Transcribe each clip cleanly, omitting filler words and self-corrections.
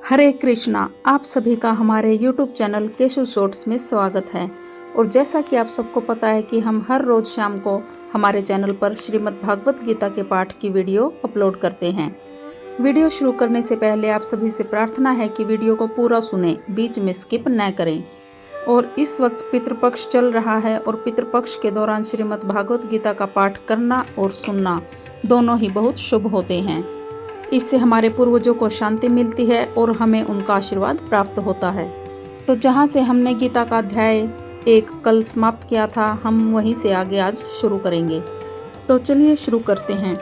हरे कृष्णा। आप सभी का हमारे YouTube चैनल केशव शॉर्ट्स में स्वागत है। और जैसा कि आप सबको पता है कि हम हर रोज शाम को हमारे चैनल पर श्रीमद् भागवत गीता के पाठ की वीडियो अपलोड करते हैं। वीडियो शुरू करने से पहले आप सभी से प्रार्थना है कि वीडियो को पूरा सुने, बीच में स्किप न करें। और इस वक्त पितृपक्ष चल रहा है और पितृपक्ष के दौरान श्रीमद् भागवत गीता का पाठ करना और सुनना दोनों ही बहुत शुभ होते हैं। इससे हमारे पूर्वजों को शांति मिलती है और हमें उनका आशीर्वाद प्राप्त होता है। तो जहाँ से हमने गीता का अध्याय 1 कल समाप्त किया था, हम वहीं से आगे आज शुरू करेंगे। तो चलिए शुरू करते हैं।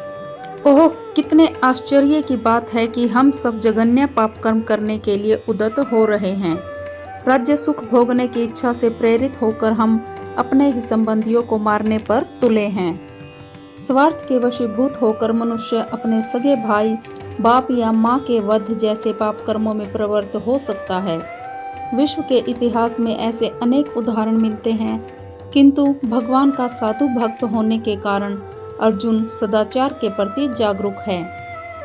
ओह, कितने आश्चर्य की बात है कि हम सब जघन्य पाप कर्म करने के लिए उद्यत हो रहे हैं। राज्य सुख भोगने की इच्छा से प्रेरित होकर हम अपने ही संबंधियों को मारने पर तुले हैं। स्वार्थ के वशीभूत होकर मनुष्य अपने सगे भाई, बाप या माँ के वध जैसे पाप कर्मों में प्रवृत्त हो सकता है। विश्व के इतिहास में ऐसे अनेक उदाहरण मिलते हैं, किंतु भगवान का साधु भक्त होने के कारण अर्जुन सदाचार के प्रति जागरूक है।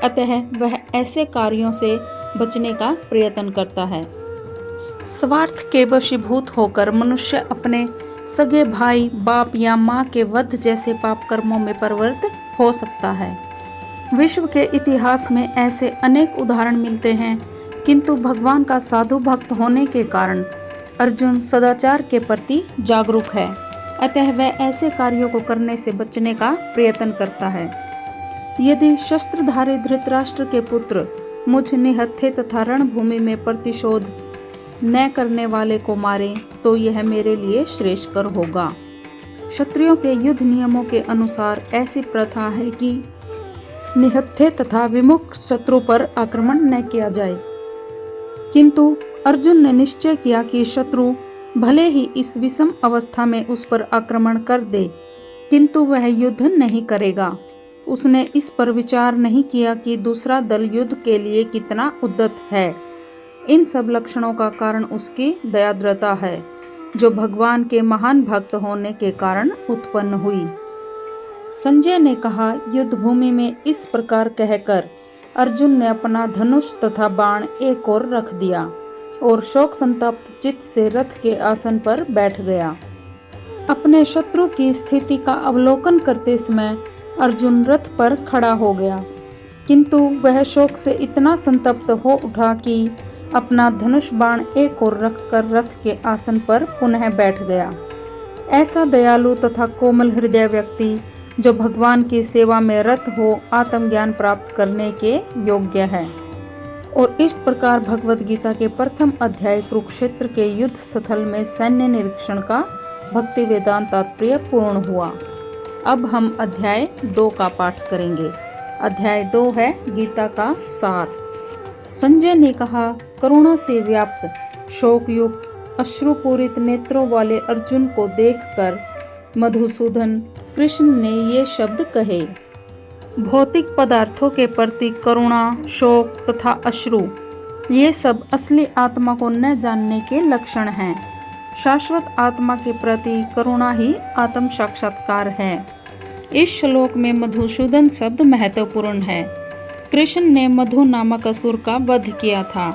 अतः वह ऐसे कार्यों से बचने का प्रयत्न करता है। स्वार्थ के वशीभूत होकर मनुष्य अपने सगे भाई, बाप या माँ के वध जैसे पाप कर्मों में प्रवृत्त हो सकता है। विश्व के इतिहास में ऐसे अनेक उदाहरण मिलते हैं, किंतु भगवान का साधु भक्त होने के कारण अर्जुन सदाचार के प्रति जागरूक है। अतः वह ऐसे कार्यों को करने से बचने का प्रयत्न करता है। यदि शस्त्रधारी धृतराष्ट्र के पुत्र मुझ निहत्थे तथा रणभूमि में प्रतिशोध न करने वाले को मारे तो यह मेरे लिए श्रेष्ठकर होगा। क्षत्रियों के युद्ध नियमों के अनुसार ऐसी प्रथा है कि निहत्थे तथा विमुख शत्रु पर आक्रमण न किया जाए, किंतु अर्जुन ने निश्चय किया कि शत्रु भले ही इस विषम अवस्था में उस पर आक्रमण कर दे, किंतु वह युद्ध नहीं करेगा। उसने इस पर विचार नहीं किया कि दूसरा दल युद्ध के लिए कितना उद्यत है। इन सब लक्षणों का कारण उसकी दयाद्रता है, जो भगवान के महान भक्त होने के कारण उत्पन्न हुई। संजय ने कहा, युद्ध भूमि में इस प्रकार कहकर अर्जुन ने अपना धनुष तथा बाण एक ओर रख दिया और शोक संतप्त चित्त से रथ के आसन पर बैठ गया। अपने शत्रु की स्थिति का अवलोकन करते समय अर्जुन रथ पर खड़ा हो गया, किंतु वह शोक से इतना संतप्त हो उठा कि अपना धनुष बाण एक ओर रखकर रथ के आसन पर पुनः बैठ गया। ऐसा दयालु तथा कोमल हृदय व्यक्ति जो भगवान की सेवा में रत हो, आत्मज्ञान प्राप्त करने के योग्य है। और इस प्रकार भगवत गीता के प्रथम अध्याय कुरुक्षेत्र के युद्ध स्थल में सैन्य निरीक्षण का भक्ति वेदांत तात्पर्य पूर्ण हुआ। अब हम अध्याय 2 का पाठ करेंगे। अध्याय 2 है गीता का सार। संजय ने कहा, करुणा से व्याप्त शोकयुक्त अश्रुपूरित नेत्रों वाले अर्जुन को देखकर मधुसूदन कृष्ण ने ये शब्द कहे। भौतिक पदार्थों के प्रति करुणा, शोक तथा अश्रु, ये सब असली आत्मा को न जानने के लक्षण हैं। शाश्वत आत्मा के प्रति करुणा ही आत्म साक्षात्कार है। इस श्लोक में मधुसूदन शब्द महत्वपूर्ण है। कृष्ण ने मधु नामक असुर का वध किया था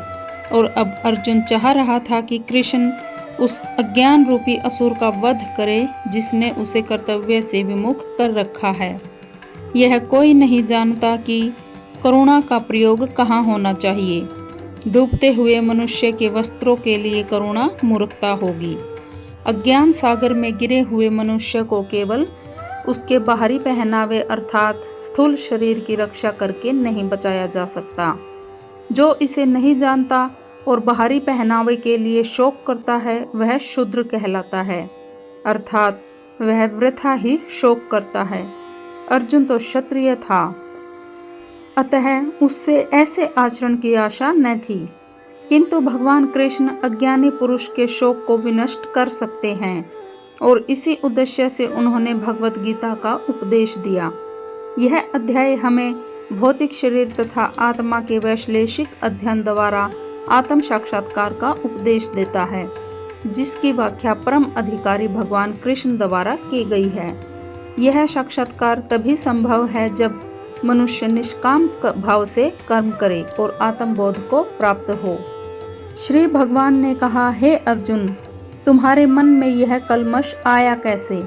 और अब अर्जुन चाह रहा था कि कृष्ण उस अज्ञान रूपी असुर का वध करे, जिसने उसे कर्तव्य से विमुख कर रखा है। यह कोई नहीं जानता कि करुणा का प्रयोग कहाँ होना चाहिए। डूबते हुए मनुष्य के वस्त्रों के लिए करुणा मूर्खता होगी। अज्ञान सागर में गिरे हुए मनुष्य को केवल उसके बाहरी पहनावे अर्थात स्थूल शरीर की रक्षा करके नहीं बचाया जा सकता। जो इसे नहीं जानता और बाहरी पहनावे के लिए शोक करता है, वह शूद्र कहलाता है, अर्थात वह वृथा ही शोक करता है। अर्जुन तो क्षत्रिय था, अतः उससे ऐसे आचरण की आशा न थी, किंतु भगवान कृष्ण अज्ञानी पुरुष के शोक को विनष्ट कर सकते हैं और इसी उद्देश्य से उन्होंने भगवत गीता का उपदेश दिया। यह अध्याय हमें भौतिक शरीर तथा आत्मा के वैश्लेषिक अध्ययन द्वारा आत्म साक्षात्कार का उपदेश देता है, जिसकी व्याख्या परम अधिकारी भगवान कृष्ण द्वारा की गई है। यह साक्षात्कार तभी संभव है जब मनुष्य निष्काम भाव से कर्म करे और आत्मबोध को प्राप्त हो। श्री भगवान ने कहा, हे अर्जुन, तुम्हारे मन में यह कल्मश आया कैसे?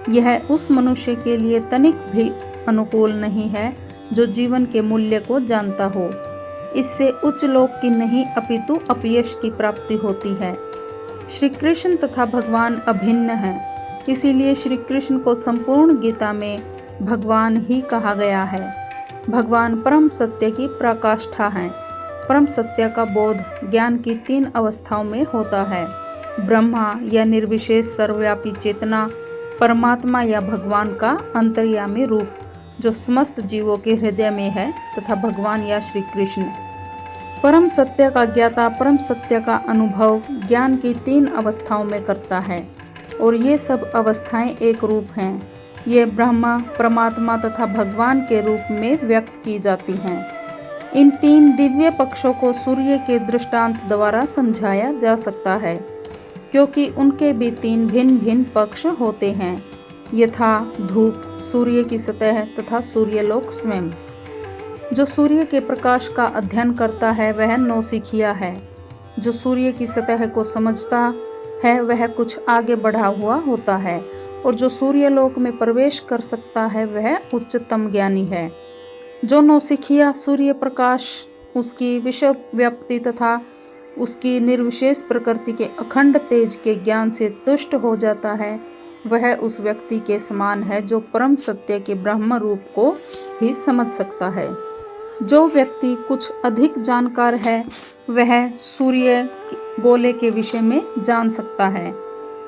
यह उस मनुष्य के लिए तनिक भी अनुकूल नहीं है जो जीवन के मूल्य को जानता हो। इससे उच्च लोक की नहीं अपितु अपयश की प्राप्ति होती है। श्री कृष्ण तथा भगवान अभिन्न हैं, इसीलिए श्री कृष्ण को संपूर्ण गीता में भगवान ही कहा गया है। भगवान परम सत्य की पराकाष्ठा हैं। परम सत्य का बोध ज्ञान की 3 अवस्थाओं में होता है। ब्रह्मा या निर्विशेष सर्वव्यापी चेतना, परमात्मा या भगवान का अंतर्यामी रूप जो समस्त जीवों के हृदय में है, तथा भगवान या श्री कृष्ण। परम सत्य का ज्ञाता परम सत्य का अनुभव ज्ञान की 3 अवस्थाओं में करता है और ये सब अवस्थाएं एक रूप हैं। ये ब्रह्मा, परमात्मा तथा भगवान के रूप में व्यक्त की जाती हैं। इन 3 दिव्य पक्षों को सूर्य के दृष्टांत द्वारा समझाया जा सकता है, क्योंकि उनके भी 3 भिन्न भिन्न पक्ष होते हैं, यथा धूप, सूर्य की सतह तथा सूर्यलोक स्वयं। जो सूर्य के प्रकाश का अध्ययन करता है वह नौसिखिया है। जो सूर्य की सतह को समझता है वह कुछ आगे बढ़ा हुआ होता है, और जो सूर्यलोक में प्रवेश कर सकता है वह उच्चतम ज्ञानी है। जो नौसिखिया सूर्य प्रकाश, उसकी विश्व व्याप्ति तथा उसकी निर्विशेष प्रकृति के अखंड तेज के ज्ञान से तुष्ट हो जाता है, वह उस व्यक्ति के समान है जो परम सत्य के ब्रह्म रूप को ही समझ सकता है। जो व्यक्ति कुछ अधिक जानकार है वह सूर्य गोले के विषय में जान सकता है,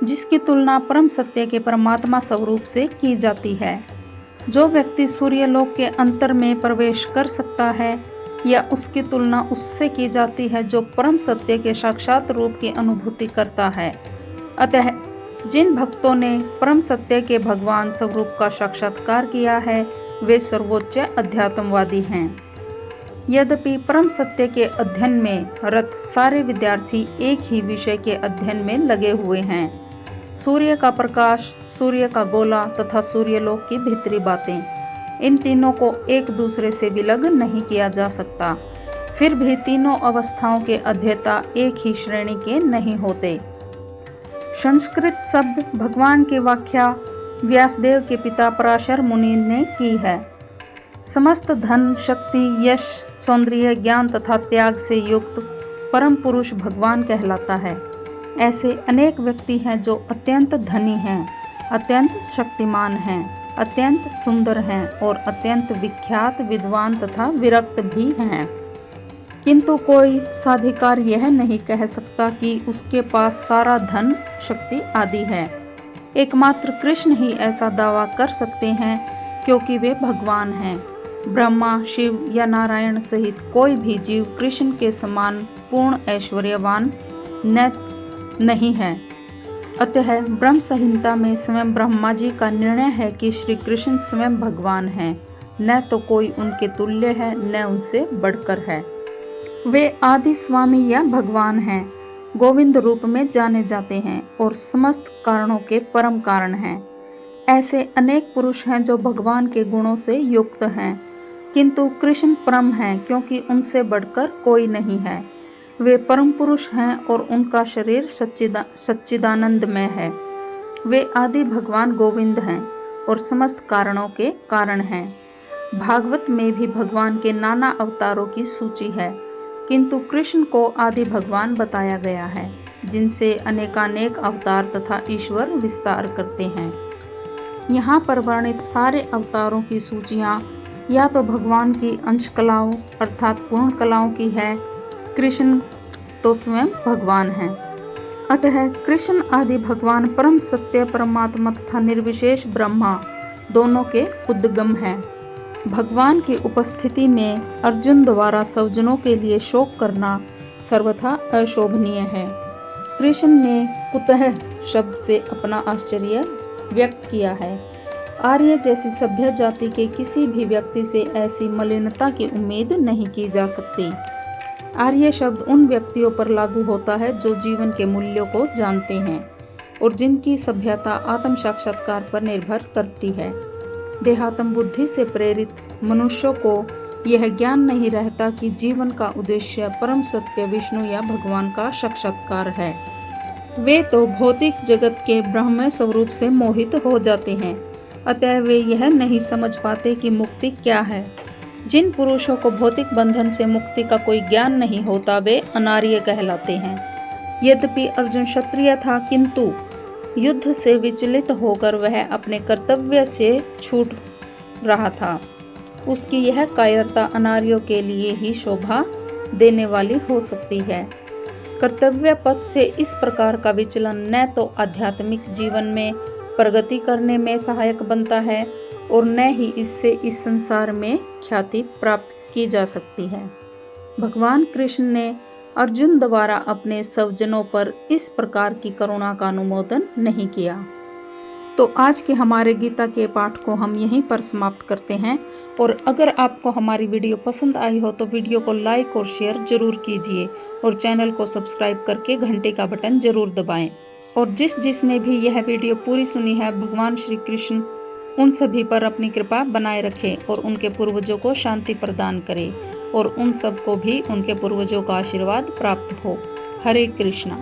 जिसकी तुलना परम सत्य के परमात्मा स्वरूप से की जाती है। जो व्यक्ति सूर्यलोक के अंतर में प्रवेश कर सकता है या उसकी तुलना उससे की जाती है जो परम सत्य के साक्षात रूप की अनुभूति करता है। अतः जिन भक्तों ने परम सत्य के भगवान स्वरूप का साक्षात्कार किया है वे सर्वोच्च अध्यात्मवादी हैं। यद्यपि परम सत्य के अध्ययन में रत सारे विद्यार्थी एक ही विषय के अध्ययन में लगे हुए हैं, सूर्य का प्रकाश, सूर्य का गोला तथा सूर्यलोक की भीतरी बातें। इन तीनों को एक दूसरे से विलग नहीं किया जा सकता। फिर भी तीनों अवस्थाओं के अध्येता एक ही श्रेणी के नहीं होते। संस्कृत शब्द भगवान की व्याख्या व्यासदेव के पिता पराशर मुनि ने की है। समस्त धन, शक्ति, यश, सौंदर्य, ज्ञान तथा त्याग से युक्त परम पुरुष भगवान कहलाता है। ऐसे अनेक व्यक्ति हैं जो अत्यंत धनी हैं, अत्यंत शक्तिमान हैं, अत्यंत सुंदर हैं और अत्यंत विख्यात, विद्वान तथा विरक्त भी हैं, किंतु कोई साधिकार यह नहीं कह सकता कि उसके पास सारा धन, शक्ति आदि है। एकमात्र कृष्ण ही ऐसा दावा कर सकते हैं, क्योंकि वे भगवान हैं। ब्रह्मा, शिव या नारायण सहित कोई भी जीव कृष्ण के समान पूर्ण ऐश्वर्यवान नहीं है। अतः ब्रह्म संहिता में स्वयं ब्रह्मा जी का निर्णय है कि श्री कृष्ण स्वयं भगवान हैं, न तो कोई उनके तुल्य है न उनसे बढ़कर है। वे आदि स्वामी या भगवान हैं, गोविंद रूप में जाने जाते हैं और समस्त कारणों के परम कारण हैं। ऐसे अनेक पुरुष हैं जो भगवान के गुणों से युक्त हैं, किंतु कृष्ण परम हैं, क्योंकि उनसे बढ़कर कोई नहीं है। वे परम पुरुष हैं और उनका शरीर सच्चिदानंदमय है। वे आदि भगवान गोविंद हैं और समस्त कारणों के कारण हैं। भागवत में भी भगवान के नाना अवतारों की सूची है, किंतु कृष्ण को आदि भगवान बताया गया है, जिनसे अनेकानेक अवतार तथा ईश्वर विस्तार करते हैं। यहाँ पर वर्णित सारे अवतारों की सूचियाँ या तो भगवान की अंश कलाओं अर्थात पूर्ण कलाओं की है, कृष्ण तो स्वयं भगवान हैं। अतः कृष्ण आदि भगवान परम सत्य परमात्मा तथा निर्विशेष ब्रह्मा दोनों के उद्गम हैं। भगवान की उपस्थिति में अर्जुन द्वारा स्वजनों के लिए शोक करना सर्वथा अशोभनीय है। कृष्ण ने कुतः शब्द से अपना आश्चर्य व्यक्त किया है। आर्य जैसी सभ्य जाति के किसी भी व्यक्ति से ऐसी मलिनता की उम्मीद नहीं की जा सकती। आर्य शब्द उन व्यक्तियों पर लागू होता है जो जीवन के मूल्यों को जानते हैं और जिनकी सभ्यता आत्म साक्षात्कार पर निर्भर करती है। देहात्म बुद्धि से प्रेरित मनुष्यों को यह ज्ञान नहीं रहता कि जीवन का उद्देश्य परम सत्य विष्णु या भगवान का साक्षात्कार है। वे तो भौतिक जगत के ब्रह्म स्वरूप से मोहित हो जाते हैं, अतः वे यह नहीं समझ पाते कि मुक्ति क्या है। जिन पुरुषों को भौतिक बंधन से मुक्ति का कोई ज्ञान नहीं होता वे अनार्य कहलाते हैं। यद्यपि अर्जुन क्षत्रिय था, किंतु युद्ध से विचलित होकर वह अपने कर्तव्य से छूट रहा था। उसकी यह कायरता अनार्यों के लिए ही शोभा देने वाली हो सकती है। कर्तव्य पथ से इस प्रकार का विचलन न तो आध्यात्मिक जीवन में प्रगति करने में सहायक बनता है और न ही इससे इस संसार में ख्याति प्राप्त की जा सकती है। भगवान कृष्ण ने अर्जुन द्वारा अपने स्वजनों पर इस प्रकार की करुणा का अनुमोदन नहीं किया। तो आज के हमारे गीता के पाठ को हम यहीं पर समाप्त करते हैं। और अगर आपको हमारी वीडियो पसंद आई हो तो वीडियो को लाइक और शेयर जरूर कीजिए और चैनल को सब्सक्राइब करके घंटे का बटन जरूर दबाएं। और जिसने भी यह वीडियो पूरी सुनी है, भगवान श्री कृष्ण उन सभी पर अपनी कृपा बनाए रखे और उनके पूर्वजों को शांति प्रदान करे और उन सबको भी उनके पूर्वजों का आशीर्वाद प्राप्त हो। हरे कृष्णा।